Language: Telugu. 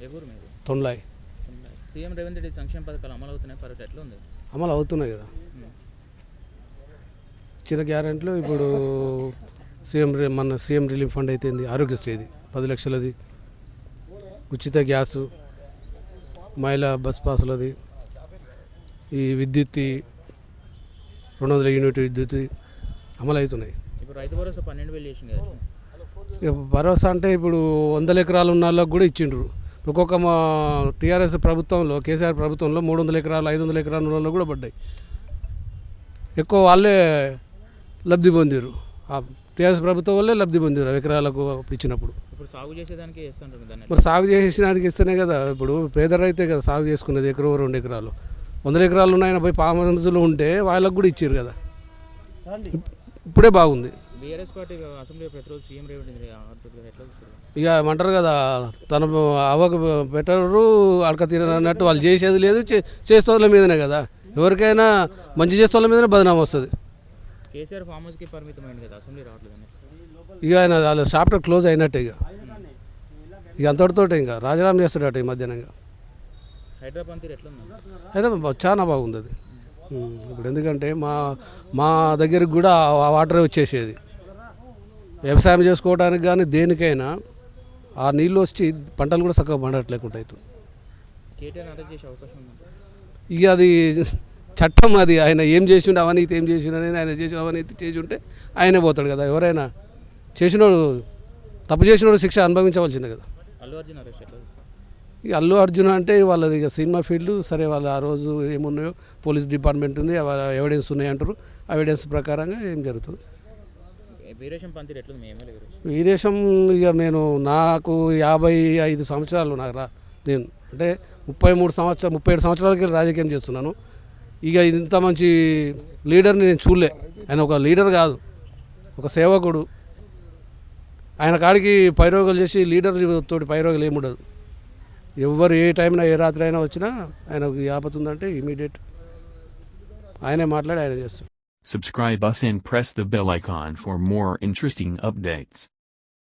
ఏ ఊరు మీది? తొండ్లాయ్. సీఎం రేవంత్ రెడ్డి సంక్షేమ పథకాలు అమలు అవుతున్నాయి, పరిస్థితి ఎట్లా ఉంది? అమలు అవుతున్నాయి కదా. ఇచ్చిన గ్యారెంటీలు ఇప్పుడు మన సీఎం రిలీఫ్ ఫండ్ అయితేంది, ఆరోగ్యశ్రీది 10 లక్షలది, ఉచిత గ్యాసు, మహిళా బస్ పాసులది, ఈ విద్యుత్ 200 యూనిట్ విద్యుత్ అమలు అవుతున్నాయి. ఇప్పుడు రైతు భరోసా 12,000 చేసింది కదా. భరోసా అంటే ఇప్పుడు 100 ఎకరాలు ఉన్న వాళ్ళకి కూడా ఇచ్చిండ్రు. ఒక్కొక్క మా టీఆర్ఎస్ ప్రభుత్వంలో, కేసీఆర్ ప్రభుత్వంలో 300 ఎకరాలు 500 ఎకరాలు ఉన్న వాళ్ళు కూడా పడ్డాయి. ఎక్కువ వాళ్ళే లబ్ధి పొందారు. టీఆర్ఎస్ ప్రభుత్వం వల్లే లబ్ధి పొందారు ఎకరాలకు ఇచ్చినప్పుడు. ఇప్పుడు సాగు చేసేదానికి ఇస్తుంటారు దాన్ని. మరి సాగు చేసేదానికి ఇస్తేనే కదా. ఇప్పుడు పేద రైతే కదా సాగు చేసుకునేది. ఎకరం 2 ఎకరాలు 100 ఎకరాలు ఉన్నాయన పోయి పామసులు ఉంటే వాళ్ళకు కూడా ఇచ్చారు కదా. ఇప్పుడే బాగుంది. బీఆర్ఎస్ పార్టీ అసెంబ్లీ ప్రతిరోజు సీఎం రేవంత్ రెడ్డి ఎట్లా చూస్తారు? ఇక ఏమంటారు కదా, తన అవ్వకు పెట్టరు అడక తినన్నట్టు వాళ్ళు చేసేది లేదు, చేసే వాళ్ళ మీదనే కదా. ఎవరికైనా మంచి చేసే వాళ్ళ మీదనే బదనామా వస్తుంది. కేసీఆర్ ఫామ్ హౌస్కి పరిమితమైంది కదా, అసెంబ్లీ రావట్లేదు. ఇక ఆయన వాళ్ళ చాప్టర్ క్లోజ్ అయినట్టే. ఇక అంతటితో ఇంకా రాజీనామా చేస్తాడట ఈ మధ్యాహ్నంగా. హైదరాబాద్ చాలా బాగుంది అది. ఇప్పుడు ఎందుకంటే మా దగ్గరికి కూడా ఆ వాటరే వచ్చేసేది. వ్యవసాయం చేసుకోవడానికి కానీ దేనికైనా ఆ నీళ్ళు వచ్చి పంటలు కూడా చక్కగా పండట్లేకుండా అవుతుంది. ఇక అది చట్టం, అది ఆయన ఏం చేసిండు, అవినీతి ఏం చేసిండు అని ఆయన చేసిన అవినీతి చేసి ఉంటే ఆయనే పోతాడు కదా. ఎవరైనా చేసినోడు, తప్పు చేసినోడు శిక్ష అనుభవించవలసిందే కదా. ఇక అల్లు అర్జున్ అంటే వాళ్ళది ఇక సినిమా ఫీల్డ్ సరే. వాళ్ళు ఆ రోజు ఏమున్నాయో పోలీస్ డిపార్ట్మెంట్ ఉంది, ఎవిడెన్స్ ఉన్నాయి అంటారు. ఎవిడెన్స్ ప్రకారంగా ఏం జరుగుతుంది. వీరేశం ఇక నాకు 55 సంవత్సరాలు నాకు నేను అంటే 37 సంవత్సరాలకి రాజకీయం చేస్తున్నాను. ఇక ఇంత మంచి లీడర్ని నేను చూడలే. ఆయన ఒక లీడర్ కాదు, ఒక సేవకుడు. ఆయన కాడికి పైరోగాలు చేసి లీడర్ తోటి పైరోగాలు ఏముండదు. ఎవరు ఏ టైంలో ఏ రాత్రి అయినా వచ్చినా ఆయనకు ఆపతుందంటే ఇమీడియట్ ఆయనే మాట్లాడి ఆయన చేస్తాడు. Subscribe us and press the bell icon for more interesting updates.